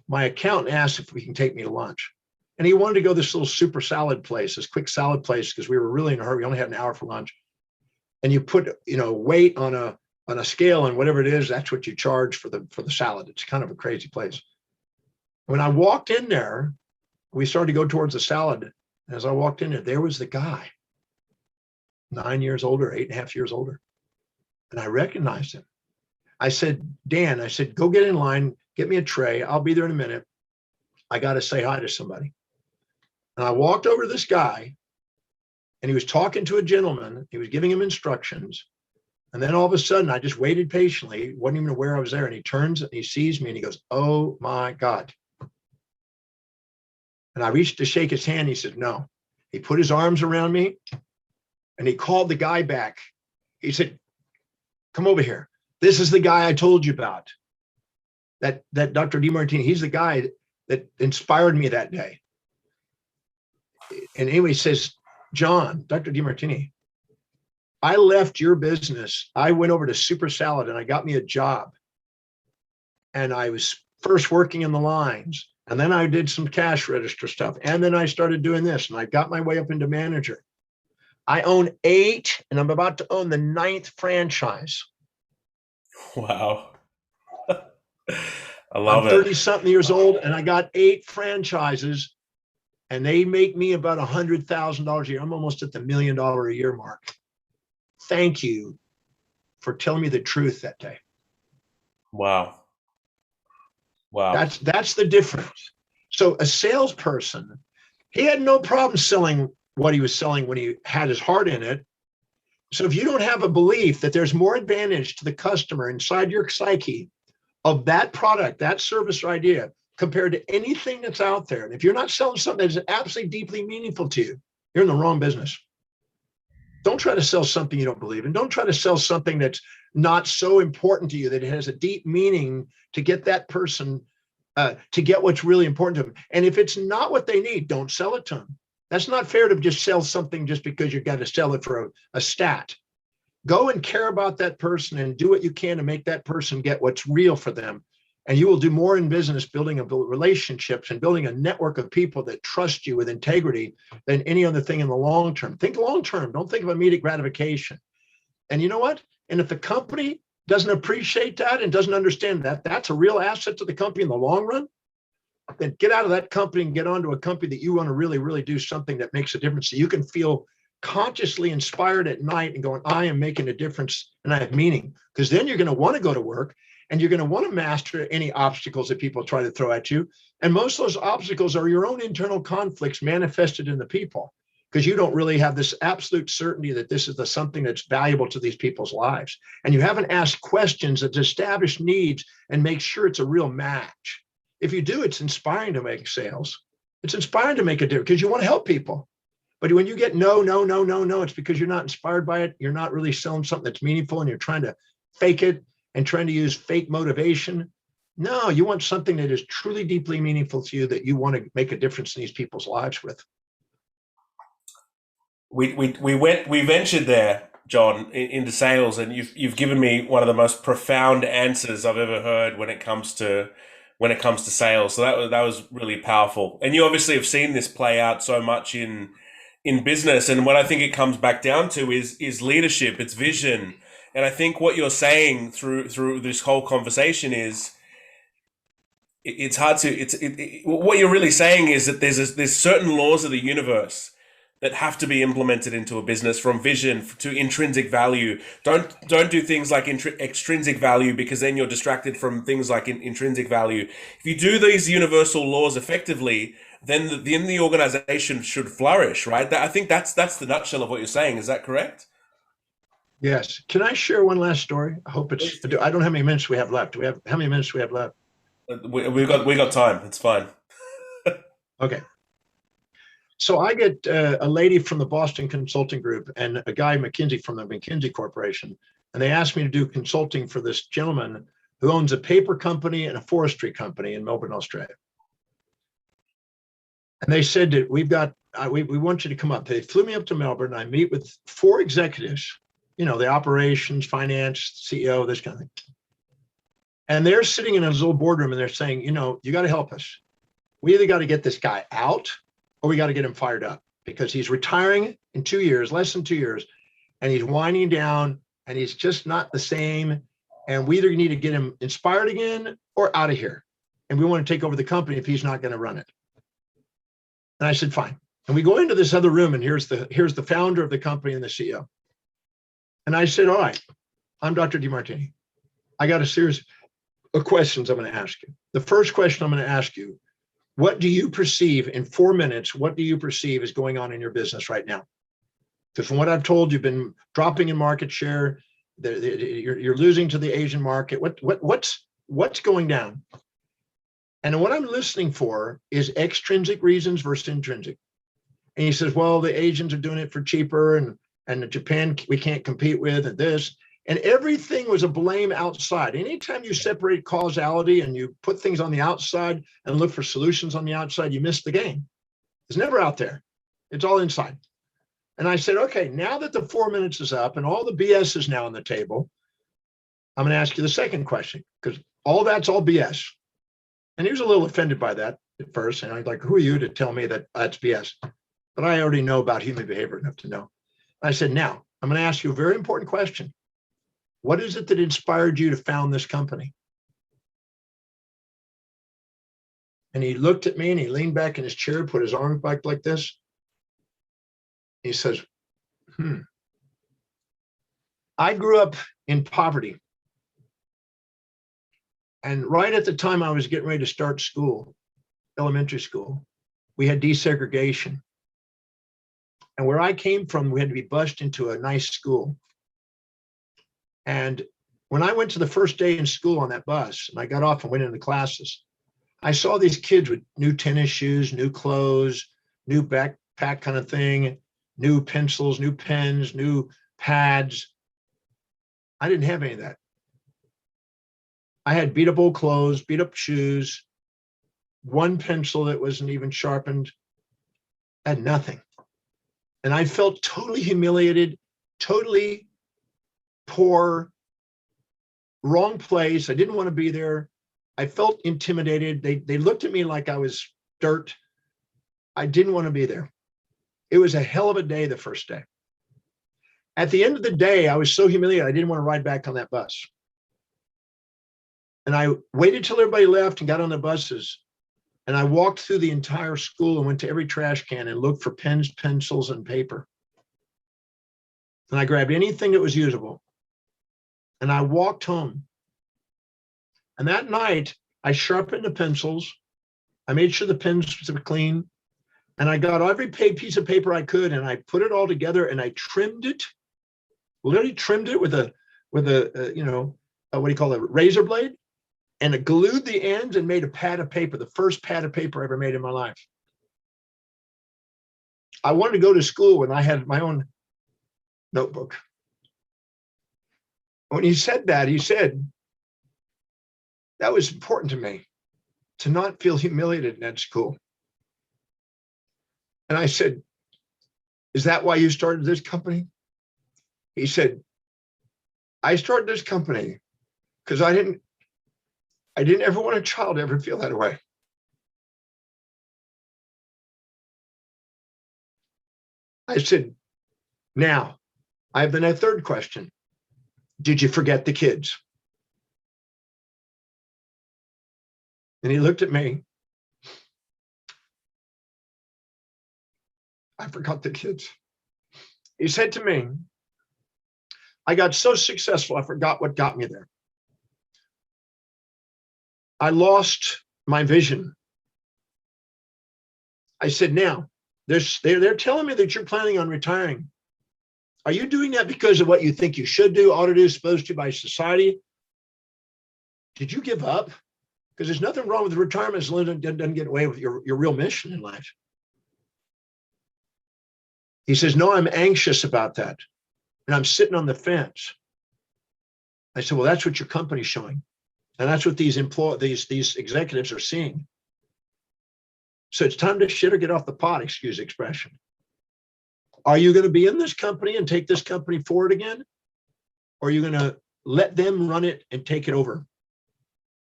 my accountant asked if we can take me to lunch. And he wanted to go to this little super salad place, this quick salad place, because we were really in a hurry. We only had an hour for lunch. And you put, weight on a scale and whatever it is, that's what you charge for the salad. It's kind of a crazy place. When I walked in there, we started to go towards the salad. As I walked in there was the guy, 9 years older, 8.5 years older. And I recognized him. I said, Dan, go get in line, get me a tray. I'll be there in a minute. I got to say hi to somebody. And I walked over to this guy and he was talking to a gentleman. He was giving him instructions. And then all of a sudden, I just waited patiently, wasn't even aware I was there. And he turns and he sees me and he goes, oh my God. And I reached to shake his hand. He said, no. He put his arms around me and he called the guy back. He said, come over here. This is the guy I told you about. That Dr. Demartini, he's the guy that inspired me that day. And anyway, he says, John, Dr. Demartini, I left your business. I went over to Super Salad and I got me a job. And I was first working in the lines. And then I did some cash register stuff. And then I started doing this and I got my way up into manager. I own 8 and I'm about to own the 9th franchise. Wow. I love it. I'm 30-something years old and I got 8 franchises and they make me about $100,000 a year. I'm almost at the $1 million a year mark. Thank you for telling me the truth that day. Wow. That's the difference. So a salesperson, he had no problem selling what he was selling when he had his heart in it. So if you don't have a belief that there's more advantage to the customer inside your psyche of that product, that service or idea compared to anything that's out there, and if you're not selling something that's absolutely deeply meaningful to you, you're in the wrong business. Don't try to sell something you don't believe in. Don't try to sell something that's not so important to you that it has a deep meaning to get that person to get what's really important to them. And if it's not what they need, don't sell it to them. That's not fair to just sell something just because you've got to sell it for a stat. Go and care about that person and do what you can to make that person get what's real for them. And you will do more in business building relationships and building a network of people that trust you with integrity than any other thing in the long term. Think long term. Don't think of immediate gratification. And you know what? And if the company doesn't appreciate that and doesn't understand that that's a real asset to the company in the long run, then get out of that company and get onto a company that you want to really, really do something that makes a difference. So you can feel consciously inspired at night and going, I am making a difference and I have meaning. Because then you're going to want to go to work and you're going to want to master any obstacles that people try to throw at you. And most of those obstacles are your own internal conflicts manifested in the people, because you don't really have this absolute certainty that this is something that's valuable to these people's lives. And you haven't asked questions that establish needs and make sure it's a real match. If you do, it's inspiring to make sales. It's inspiring to make a difference because you want to help people. But when you get no, it's because you're not inspired by it. You're not really selling something that's meaningful and you're trying to fake it and trying to use fake motivation. No, you want something that is truly deeply meaningful to you that you want to make a difference in these people's lives with. We ventured there, John, into sales, and you've given me one of the most profound answers I've ever heard when it comes to sales. So that was really powerful. And you obviously have seen this play out so much in business. And what I think it comes back down to is leadership, it's vision. And I think what you're saying through this whole conversation is what you're really saying is that there's certain laws of the universe that have to be implemented into a business, from vision to intrinsic value. Don't do things like extrinsic value, because then you're distracted from things like intrinsic value. If you do these universal laws effectively, then the organization should flourish, right? I think that's the nutshell of what you're saying. Is that correct? Yes. Can I share one last story? I hope it's. I don't know how many minutes we have left. How many minutes do we have left? We got time. It's fine. Okay. So I get a lady from the Boston Consulting Group and a guy, McKinsey, from the McKinsey Corporation, and they asked me to do consulting for this gentleman who owns a paper company and a forestry company in Melbourne, Australia. And they said that we want you to come up. They flew me up to Melbourne. I meet with 4 executives, the operations, finance, CEO, this kind of thing. And they're sitting in a little boardroom and they're saying, you got to help us. We either got to get this guy out or we got to get him fired up, because he's retiring in 2 years, less than 2 years, and he's winding down and he's just not the same. And we either need to get him inspired again or out of here. And we want to take over the company if he's not going to run it. And I said, fine. And we go into this other room and here's the founder of the company and the CEO. And I said, all right, I'm Dr. Demartini. I got a series of questions I'm going to ask you. The first question I'm going to ask you, what do you perceive in 4 minutes? What do you perceive is going on in your business right now? Because from what I've told, you've been dropping in market share. You're losing to the Asian market. What's going down? And what I'm listening for is extrinsic reasons versus intrinsic. And he says, well, the Asians are doing it for cheaper, and Japan we can't compete with, and this. And everything was a blame outside. Anytime you separate causality and you put things on the outside and look for solutions on the outside, you miss the game. It's never out there. It's all inside. And I said, okay, now that the 4 minutes is up and all the BS is now on the table, I'm going to ask you the second question, because all that's all BS. And he was a little offended by that at first. And I was like, who are you to tell me that that's BS? But I already know about human behavior enough to know. I said, now I'm going to ask you a very important question. What is it that inspired you to found this company? And he looked at me and he leaned back in his chair, put his arms back like this. He says, I grew up in poverty. And right at the time I was getting ready to start school, elementary school, we had desegregation. And where I came from, we had to be bused into a nice school. And when I went to the first day in school on that bus, and I got off and went into classes, I saw these kids with new tennis shoes, new clothes, new backpack kind of thing, new pencils, new pens, new pads. I didn't have any of that. I had beat up old clothes, beat up shoes, one pencil that wasn't even sharpened. I had nothing. And I felt totally humiliated, totally poor, wrong place. I didn't want to be there. I felt intimidated. They looked at me like I was dirt. I didn't want to be there. It was a hell of a day the first day. At the end of the day, I was so humiliated, I didn't want to ride back on that bus. And I waited till everybody left and got on the buses. And I walked through the entire school and went to every trash can and looked for pens, pencils, and paper. And I grabbed anything that was usable. And I walked home. And that night, I sharpened the pencils. I made sure the pens were clean. And I got every piece of paper I could, and I put it all together, and I trimmed it, literally trimmed it with a what do you call it, razor blade, and I glued the ends and made a pad of paper, the first pad of paper I ever made in my life. I wanted to go to school when I had my own notebook. When he said that, he said, that was important to me, to not feel humiliated in that school. And I said, is that why you started this company? He said, I started this company because I didn't ever want a child to ever feel that way. I said, now, I have a third question. Did you forget the kids? And he looked at me. I forgot the kids. He said to me, I got so successful, I forgot what got me there. I lost my vision. I said, now, they're telling me that you're planning on retiring. Are you doing that because of what you think you should do, ought to do, supposed to by society? Did you give up? Because there's nothing wrong with retirement as long as it doesn't get away with your real mission in life. He says, no, I'm anxious about that. And I'm sitting on the fence. I said, well, that's what your company's showing. And that's what these executives are seeing. So it's time to shit or get off the pot, excuse the expression. Are you going to be in this company and take this company forward again? Or are you going to let them run it and take it over?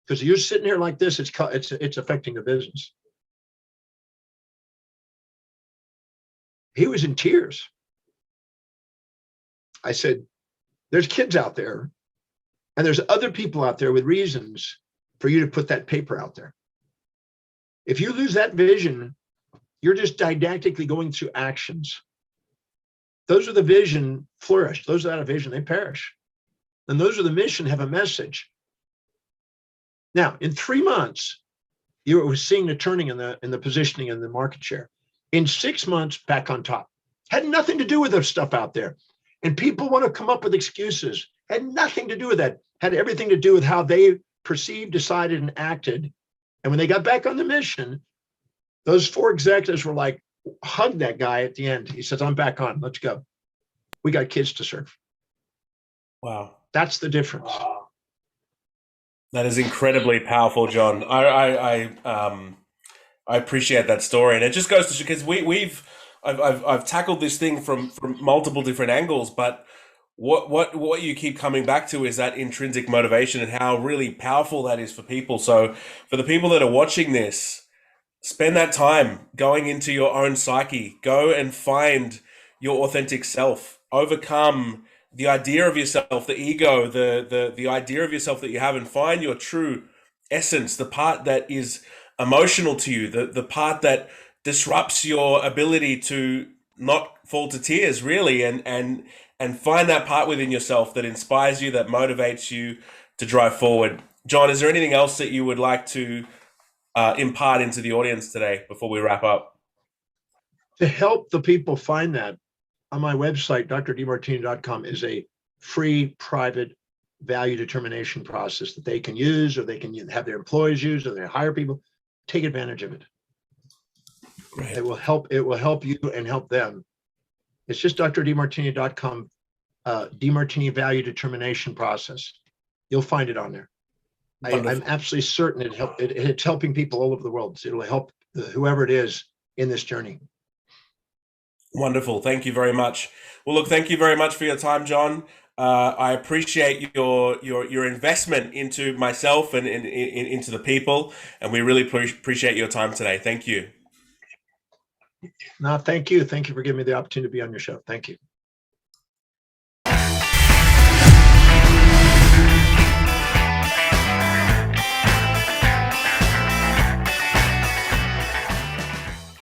Because you're sitting here like this, it's affecting the business. He was in tears. I said, there's kids out there, and there's other people out there with reasons for you to put that paper out there. If you lose that vision, you're just didactically going through actions. Those are the vision flourish. Those without a vision, they perish. And those are the mission, have a message. Now, in 3 months, you were seeing the turning in the positioning and the market share. In 6 months, back on top. Had nothing to do with the stuff out there. And people want to come up with excuses. Had nothing to do with that. Had everything to do with how they perceived, decided, and acted. And when they got back on the mission, those 4 executives were like, hug that guy at the end. He says, I'm back on. Let's go. We got kids to serve. Wow. That's the difference. That is incredibly powerful, John. I appreciate that story, and it just goes to because I've tackled this thing from multiple different angles, but what you keep coming back to is that intrinsic motivation and how really powerful that is for people. So for the people that are watching this, spend that time going into your own psyche. Go and find your authentic self. Overcome the idea of yourself, the ego, the idea of yourself that you have, and find your true essence, the part that is emotional to you, the part that disrupts your ability to not fall to tears, really, and find that part within yourself that inspires you, that motivates you to drive forward. John, is there anything else that you would like to impart into the audience today before we wrap up? To help the people find that, on my website, drdemartini.com, is a free private value determination process that they can use, or they can have their employees use, or they hire people. Take advantage of it. Right. It will help you and help them. It's just drdemartini.com, Demartini value determination process. You'll find it on there. I'm absolutely certain it's helping people all over the world. So it'll help whoever it is in this journey. Wonderful. Thank you very much. Well, look, thank you very much for your time, John. I appreciate your investment into myself and into the people, and we really appreciate your time today. Thank you. No, thank you. Thank you for giving me the opportunity to be on your show. Thank you.